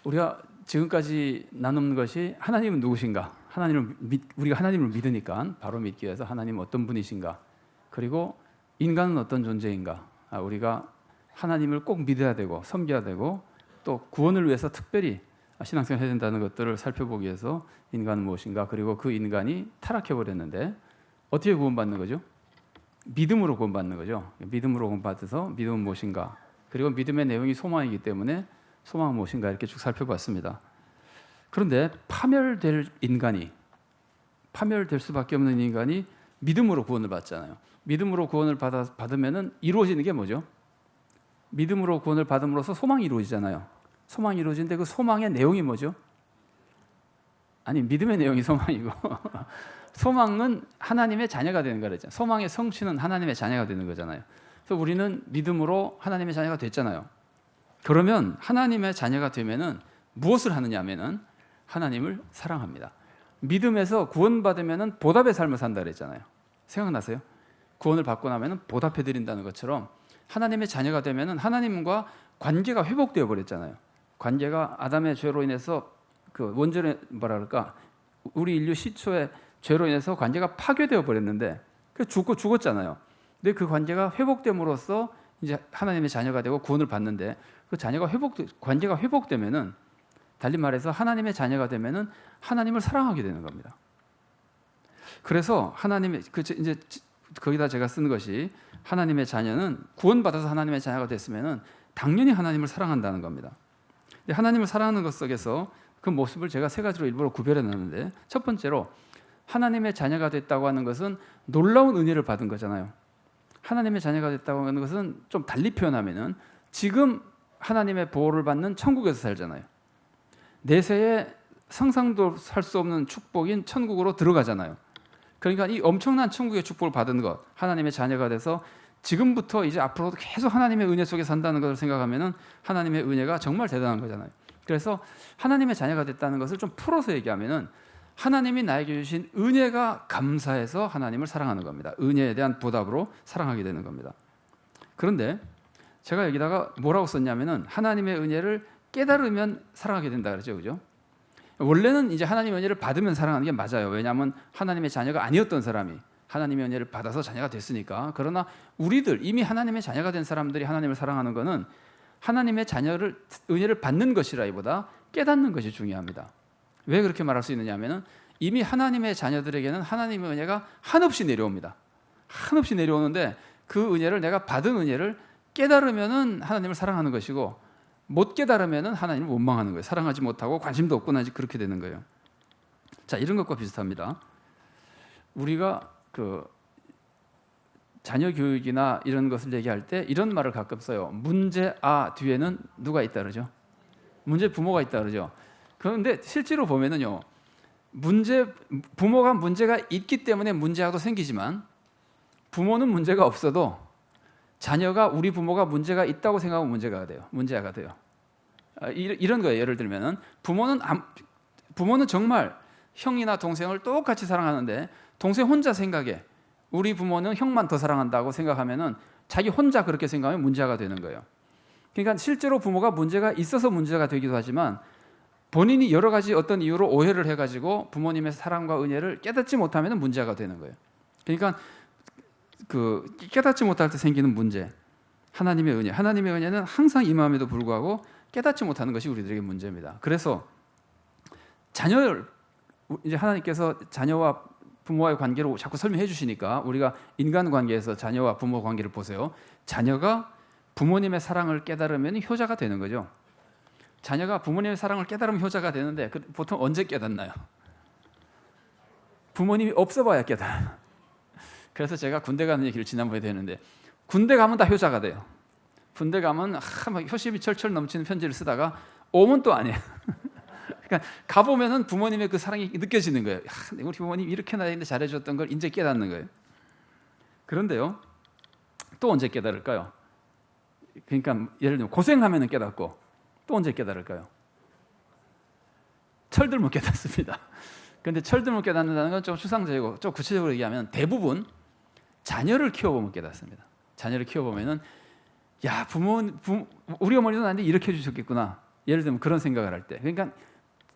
우리가 지금까지 나눈 것이 하나님은 누구신가? 우리가 하나님을 믿으니까 바로 믿기 위해서 하나님은 어떤 분이신가? 그리고 인간은 어떤 존재인가? 우리가 하나님을 꼭 믿어야 되고 섬겨야 되고 또 구원을 위해서 특별히 신앙생활 해야 된다는 것들을 살펴보기 위해서 인간은 무엇인가? 그리고 그 인간이 타락해버렸는데 어떻게 구원받는 거죠? 믿음으로 구원받는 거죠. 믿음으로 구원받아서 믿음은 무엇인가? 그리고 믿음의 내용이 소망이기 때문에 소망은 무엇인가? 이렇게 쭉 살펴봤습니다. 그런데 파멸될 수밖에 없는 인간이 믿음으로 구원을 받잖아요. 믿음으로 구원을 받으면은 이루어지는 게 뭐죠? 믿음으로 구원을 받음으로써 소망이 이루어지잖아요. 소망이 이루어지는데 그 소망의 내용이 뭐죠? 아니, 믿음의 내용이 소망이고 소망은 하나님의 자녀가 되는 거잖아요. 소망의 성취는 하나님의 자녀가 되는 거잖아요. 그래서 우리는 믿음으로 하나님의 자녀가 됐잖아요. 그러면 하나님의 자녀가 되면은 무엇을 하느냐 하면은 하나님을 사랑합니다. 믿음에서 구원받으면은 보답의 삶을 산다 그랬잖아요. 생각나세요? 구원을 받고 나면은 보답해 드린다는 것처럼 하나님의 자녀가 되면은 하나님과 관계가 회복되어 버렸잖아요. 관계가 아담의 죄로 인해서 그 원전의 우리 인류 시초의 죄로 인해서 관계가 파괴되어 버렸는데 죽었잖아요. 근데 그 관계가 회복됨으로써 이제 하나님의 자녀가 되고 구원을 받는데 그 관계가 회복되면은 달리 말해서 하나님의 자녀가 되면은 하나님을 사랑하게 되는 겁니다. 그래서 이제 거기다 제가 쓴 것이 하나님의 자녀는 구원받아서 하나님의 자녀가 됐으면은 당연히 하나님을 사랑한다는 겁니다. 근데 하나님을 사랑하는 것 속에서 그 모습을 제가 세 가지로 일부러 구별해 놨는데 첫 번째로 하나님의 자녀가 됐다고 하는 것은 놀라운 은혜를 받은 거잖아요. 하나님의 자녀가 됐다고 하는 것은 좀 달리 표현하면은 지금 하나님의 보호를 받는 천국에서 살잖아요. 내세에 상상도 할 수 없는 축복인 천국으로 들어가잖아요. 그러니까 이 엄청난 천국의 축복을 받은 것, 하나님의 자녀가 돼서 지금부터 이제 앞으로도 계속 하나님의 은혜 속에 산다는 것을 생각하면은 하나님의 은혜가 정말 대단한 거잖아요. 그래서 하나님의 자녀가 됐다는 것을 좀 풀어서 얘기하면은 하나님이 나에게 주신 은혜가 감사해서 하나님을 사랑하는 겁니다. 은혜에 대한 보답으로 사랑하게 되는 겁니다. 그런데 제가 여기다가 뭐라고 썼냐면은 하나님의 은혜를 깨달으면 사랑하게 된다 그러죠, 그죠? 원래는 이제 하나님의 은혜를 받으면 사랑하는 게 맞아요. 왜냐하면 하나님의 자녀가 아니었던 사람이 하나님의 은혜를 받아서 자녀가 됐으니까. 그러나 우리들 이미 하나님의 자녀가 된 사람들이 하나님을 사랑하는 것은 하나님의 은혜를 받는 것이라기보다 깨닫는 것이 중요합니다. 왜 그렇게 말할 수 있느냐 하면은 이미 하나님의 자녀들에게는 하나님의 은혜가 한없이 내려옵니다. 한없이 내려오는데 그 은혜를 내가 받은 은혜를 깨달으면은 하나님을 사랑하는 것이고 못 깨달으면은 하나님을 원망하는 거예요. 사랑하지 못하고 관심도 없고 나지 그렇게 되는 거예요. 자, 이런 것과 비슷합니다. 우리가 그 자녀 교육이나 이런 것을 얘기할 때 이런 말을 가끔 써요. 문제 뒤에는 누가 있다 그러죠? 문제 부모가 있다 그러죠. 그런데 실제로 보면은요, 부모가 문제가 있기 때문에 문제가 생기지만 부모는 문제가 없어도 자녀가 우리 부모가 문제가 있다고 생각하면 문제가 돼요. 이런 거예요. 예를 들면은 부모는 정말 형이나 동생을 똑같이 사랑하는데 동생 혼자 생각해. 우리 부모는 형만 더 사랑한다고 생각하면은 자기 혼자 그렇게 생각하면 문제가 되는 거예요. 그러니까 실제로 부모가 문제가 있어서 문제가 되기도 하지만 본인이 여러 가지 어떤 이유로 오해를 해가지고 부모님의 사랑과 은혜를 깨닫지 못하면 문제가 되는 거예요. 그러니까 그 깨닫지 못할 때 생기는 문제, 하나님의 은혜는 항상 임함에도 불구하고 깨닫지 못하는 것이 우리들에게 문제입니다. 그래서 이제 하나님께서 자녀와 부모와의 관계를 자꾸 설명해 주시니까 우리가 인간관계에서 자녀와 부모 관계를 보세요. 자녀가 부모님의 사랑을 깨달으면 효자가 되는 거죠. 자녀가 부모님의 사랑을 깨달으면 효자가 되는데 보통 언제 깨닫나요? 부모님이 없어봐야 깨달아요. 그래서 제가 군대 가는 얘기를 지난번에 했는데 군대 가면 다 효자가 돼요. 군대 가면 막 효심이 철철 넘치는 편지를 쓰다가 오면 또 안 해요. 그러니까 가보면은 부모님의 그 사랑이 느껴지는 거예요. 우리 부모님 이렇게 나에게 잘해줬던 걸 이제 깨닫는 거예요. 그런데요, 또 언제 깨달을까요? 그러니까 예를 들면 고생하면 깨닫고 또 언제 깨달을까요? 철들면 깨닫습니다. 그런데 철들면 깨닫는다는 건 좀 추상적이고 좀 구체적으로 얘기하면 대부분 자녀를 키워보면 깨닫습니다. 자녀를 키워보면은 우리 어머니도 나한테 이렇게 해주셨겠구나. 예를 들면 그런 생각을 할 때, 그러니까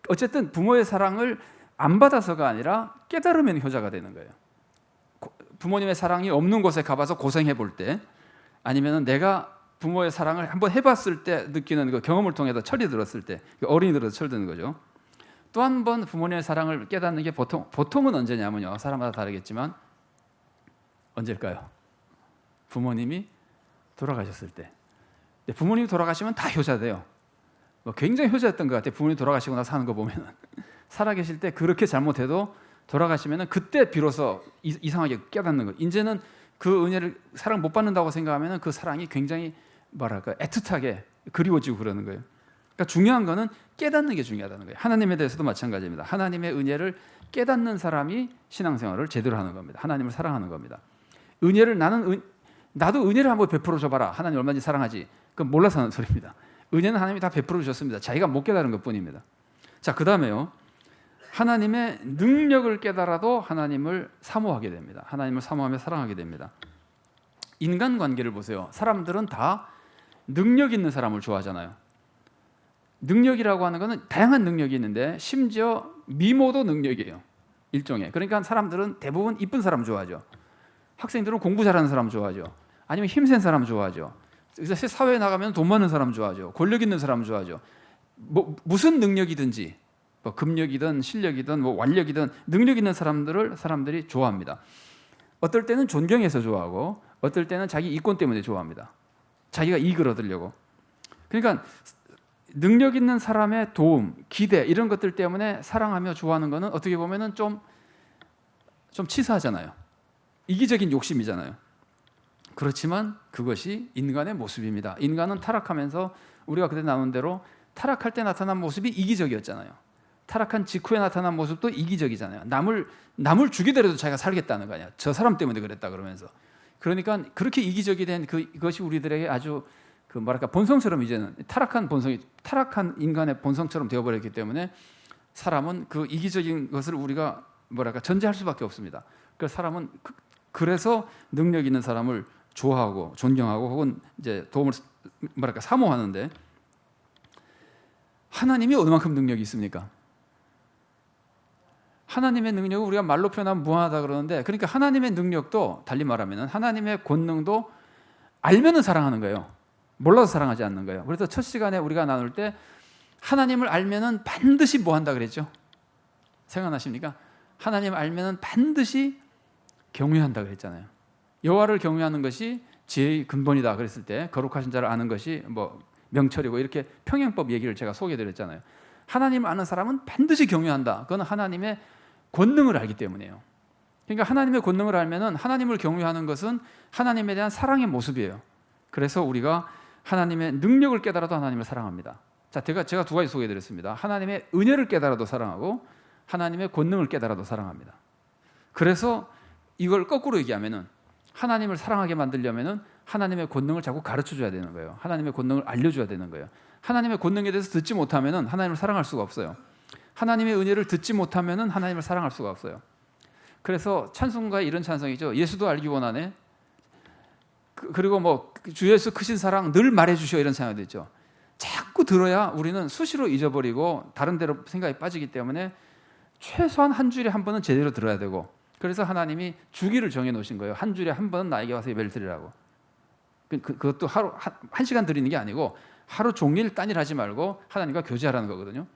어쨌든 부모의 사랑을 안 받아서가 아니라 깨달으면 효자가 되는 거예요. 부모님의 사랑이 없는 곳에 가봐서 고생해 볼 때, 아니면 내가 부모의 사랑을 한번 해봤을 때 느끼는 그 경험을 통해서 철이 들었을 때, 어른이 들어서 철 드는 거죠. 또 한 번 부모님의 사랑을 깨닫는 게 보통은 언제냐면요, 사람마다 다르겠지만 언제일까요? 부모님이 돌아가셨을 때. 부모님이 돌아가시면 다 효자 돼요. 굉장히 효자였던 것 같아요. 부모님이 돌아가시고 나서 하는 거 보면 살아계실 때 그렇게 잘못해도 돌아가시면 그때 비로소 이상하게 깨닫는 거예요. 이제는 그 은혜를 사랑 못 받는다고 생각하면 그 사랑이 굉장히 뭐랄까 애틋하게 그리워지고 그러는 거예요. 그러니까 중요한 거는 깨닫는 게 중요하다는 거예요. 하나님에 대해서도 마찬가지입니다. 하나님의 은혜를 깨닫는 사람이 신앙생활을 제대로 하는 겁니다. 하나님을 사랑하는 겁니다. 은혜를 나도 은혜를 한번 베풀어 줘봐라. 하나님 얼마나 사랑하지? 그건 몰라서 하는 소리입니다. 은혜는 하나님이 다 베풀어 주셨습니다. 자기가 못 깨달은 것뿐입니다. 자, 그 다음에요, 하나님의 능력을 깨달아도 하나님을 사모하게 됩니다. 하나님을 사모하며 사랑하게 됩니다. 인간관계를 보세요. 사람들은 다 능력 있는 사람을 좋아하잖아요. 능력이라고 하는 것은 다양한 능력이 있는데 심지어 미모도 능력이에요. 일종의. 그러니까 사람들은 대부분 이쁜 사람 좋아하죠. 학생들은 공부 잘하는 사람 좋아하죠. 아니면 힘센 사람 좋아하죠. 그래서 사회에 나가면 돈 많은 사람 좋아하죠. 권력 있는 사람 좋아하죠. 무슨 능력이든지, 금력이든 실력이든 완력이든 능력 있는 사람들이 좋아합니다. 어떨 때는 존경해서 좋아하고, 어떨 때는 자기 이권 때문에 좋아합니다. 자기가 이익을 얻으려고. 그러니까 능력 있는 사람의 도움, 기대 이런 것들 때문에 사랑하며 좋아하는 것은 어떻게 보면은 좀 치사하잖아요. 이기적인 욕심이잖아요. 그렇지만 그것이 인간의 모습입니다. 인간은 타락하면서 우리가 그때 나눈 대로 타락할 때 나타난 모습이 이기적이었잖아요. 타락한 직후에 나타난 모습도 이기적이잖아요. 남을 죽이더라도 자기가 살겠다는 거 아니야. 저 사람 때문에 그랬다 그러면서. 그러니까 그렇게 이기적이 된 그것이 우리들에게 아주 본성처럼 이제는 타락한 인간의 본성처럼 되어버렸기 때문에 사람은 그 이기적인 것을 우리가 전제할 수밖에 없습니다. 그래서 사람은 그래서 능력 있는 사람을 좋아하고 존경하고 혹은 이제 도움을 사모하는데, 하나님이 어느만큼 능력이 있습니까? 하나님의 능력은 우리가 말로 표현하면 무한하다 그러는데, 그러니까 하나님의 능력도 달리 말하면 하나님의 권능도 알면은 사랑하는 거예요. 몰라서 사랑하지 않는 거예요. 그래서 첫 시간에 우리가 나눌 때 하나님을 알면은 반드시 뭐 한다 그랬죠? 생각나십니까? 하나님을 알면은 반드시 경외한다 그랬잖아요. 여호와를 경외하는 것이 지혜의 근본이다 그랬을 때, 거룩하신 자를 아는 것이 명철이고, 이렇게 평행법 얘기를 제가 소개해드렸잖아요. 하나님을 아는 사람은 반드시 경외한다. 그건 하나님의 권능을 알기 때문이에요. 그러니까 하나님의 권능을 알면은 하나님을 경외하는 것은 하나님에 대한 사랑의 모습이에요. 그래서 우리가 하나님의 능력을 깨달아도 하나님을 사랑합니다. 자, 제가 두 가지 소개해드렸습니다. 하나님의 은혜를 깨달아도 사랑하고, 하나님의 권능을 깨달아도 사랑합니다. 그래서 이걸 거꾸로 얘기하면은, 하나님을 사랑하게 만들려면은 하나님의 권능을 자꾸 가르쳐줘야 되는 거예요. 하나님의 권능을 알려줘야 되는 거예요. 하나님의 권능에 대해서 듣지 못하면은 하나님을 사랑할 수가 없어요. 하나님의 은혜를 듣지 못하면은 하나님을 사랑할 수가 없어요. 그래서 찬송가에 이런 찬송이죠. 예수도 알기 원하네. 그리고 주 예수 크신 사랑 늘 말해주시오, 이런 찬양도 있죠. 자꾸 들어야 우리는 수시로 잊어버리고 다른 데로 생각이 빠지기 때문에 최소한 한 주일에 한 번은 제대로 들어야 되고, 그래서 하나님이 주기를 정해놓으신 거예요. 한 주일에 한 번은 나에게 와서 예배를 드리라고. 그것도 하루 한 시간 드리는 게 아니고 하루 종일 딴일하지 말고 하나님과 교제하라는 거거든요.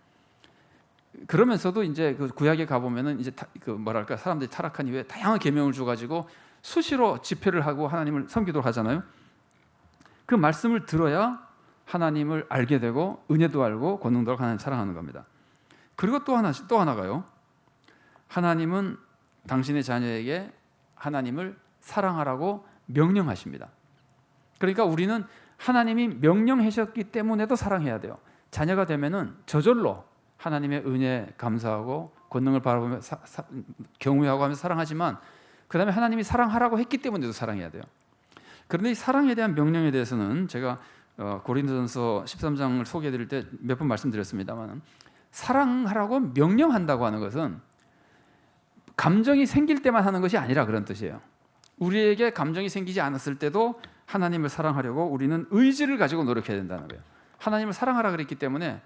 그러면서도 이제 그 구약에 가보면은 이제 사람들이 타락한 이후에 다양한 계명을 줘가지고 수시로 집회를 하고 하나님을 섬기도록 하잖아요. 그 말씀을 들어야 하나님을 알게 되고, 은혜도 알고 권능도 알고 하나님 사랑하는 겁니다. 그리고 또 하나가요. 하나님은 당신의 자녀에게 하나님을 사랑하라고 명령하십니다. 그러니까 우리는 하나님이 명령하셨기 때문에도 사랑해야 돼요. 자녀가 되면은 저절로 하나님의 은혜 감사하고 권능을 바라보며 경외하고 하면서 사랑하지만, 그 다음에 하나님이 사랑하라고 했기 때문에도 사랑해야 돼요. 그런데 이 사랑에 대한 명령에 대해서는 제가 고린도전서 13장을 소개해드릴 때 몇 번 말씀드렸습니다만, 사랑하라고 명령한다고 하는 것은 감정이 생길 때만 하는 것이 아니라 그런 뜻이에요. 우리에게 감정이 생기지 않았을 때도 하나님을 사랑하려고 우리는 의지를 가지고 노력해야 된다는 거예요. 하나님을 사랑하라 그랬기 때문에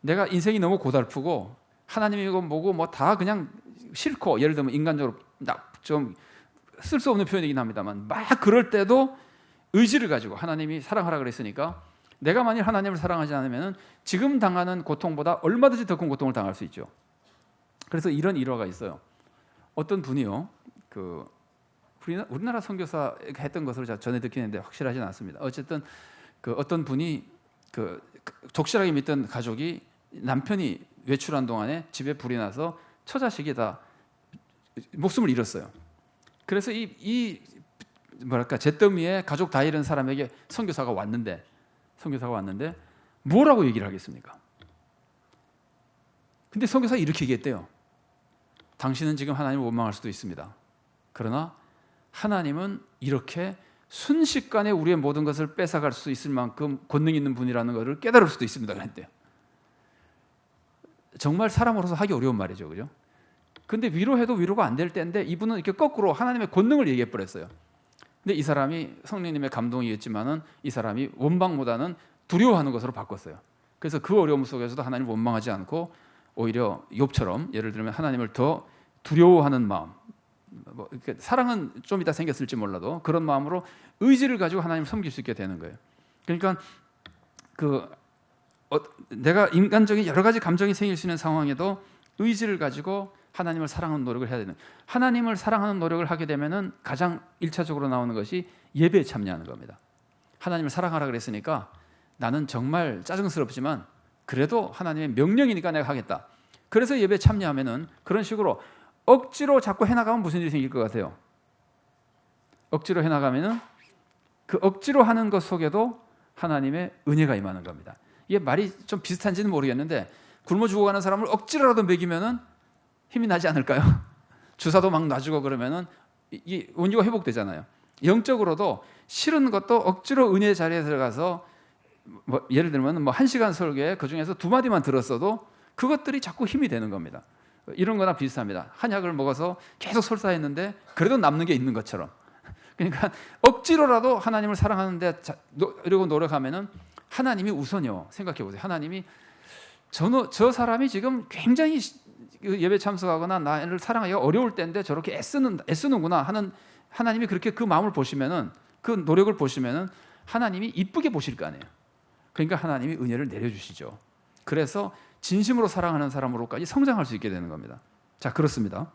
내가 인생이 너무 고달프고 하나님이고 뭐고 뭐 다 그냥 싫고, 예를 들면 인간적으로 좀 쓸 수 없는 표현이긴 합니다만 막 그럴 때도 의지를 가지고 하나님이 사랑하라 그랬으니까 내가 만일 하나님을 사랑하지 않으면 지금 당하는 고통보다 얼마든지 더 큰 고통을 당할 수 있죠. 그래서 이런 일화가 있어요. 어떤 분이요, 우리나라 선교사가 했던 것으로 제가 전에 듣기는데 확실하진 않습니다. 어쨌든 어떤 분이 독실하게 믿던 가족이 남편이 외출한 동안에 집에 불이 나서 처자식이 다 목숨을 잃었어요. 그래서 이 뭐랄까 잿더미에 가족 다 잃은 사람에게 선교사가 왔는데 뭐라고 얘기를 하겠습니까? 근데 선교사가 이렇게 얘기했대요. 당신은 지금 하나님을 원망할 수도 있습니다. 그러나 하나님은 이렇게 순식간에 우리의 모든 것을 뺏어갈 수 있을 만큼 권능 있는 분이라는 것을 깨달을 수도 있습니다. 그랬대요. 정말 사람으로서 하기 어려운 말이죠, 그죠? 근데 위로해도 위로가 안 될 때인데 이분은 이렇게 거꾸로 하나님의 권능을 얘기해 버렸어요. 근데 이 사람이 성령님의 감동이었지만은 이 사람이 원망보다는 두려워하는 것으로 바꿨어요. 그래서 그 어려움 속에서도 하나님을 원망하지 않고 오히려 욥처럼 예를 들면 하나님을 더 두려워하는 마음, 사랑은 좀 이따 생겼을지 몰라도 그런 마음으로 의지를 가지고 하나님을 섬길 수 있게 되는 거예요. 그러니까 내가 인간적인 여러 가지 감정이 생길 수 있는 상황에도 의지를 가지고 하나님을 사랑하는 노력을 해야 되는, 하나님을 사랑하는 노력을 하게 되면은 가장 1차적으로 나오는 것이 예배에 참여하는 겁니다. 하나님을 사랑하라 그랬으니까 나는 정말 짜증스럽지만 그래도 하나님의 명령이니까 내가 하겠다. 그래서 예배에 참여하면은 그런 식으로 억지로 자꾸 해나가면 무슨 일이 생길 것 같아요? 억지로 해나가면은 그 억지로 하는 것 속에도 하나님의 은혜가 임하는 겁니다. 이게 말이 좀 비슷한지는 모르겠는데 굶어 죽어가는 사람을 억지로라도 먹이면은 힘이 나지 않을까요? 주사도 막 놔주고 그러면은 이 원기가 회복되잖아요. 영적으로도 싫은 것도 억지로 은혜 자리에 들어가서 예를 들면 1시간 설교에 그 중에서 2마디만 들었어도 그것들이 자꾸 힘이 되는 겁니다. 이런 거나 비슷합니다. 한약을 먹어서 계속 설사했는데 그래도 남는 게 있는 것처럼. 그러니까 억지로라도 하나님을 사랑하는데 이러고 노력하면은 하나님이 우선이요. 생각해 보세요. 하나님이 저 사람이 지금 굉장히 예배 참석하거나 나를 사랑하기가 어려울 때인데 저렇게 애쓰는구나 하는, 하나님이 그렇게 그 마음을 보시면은, 그 노력을 보시면은 하나님이 이쁘게 보실 거 아니에요. 그러니까 하나님이 은혜를 내려주시죠. 그래서 진심으로 사랑하는 사람으로까지 성장할 수 있게 되는 겁니다. 자, 그렇습니다.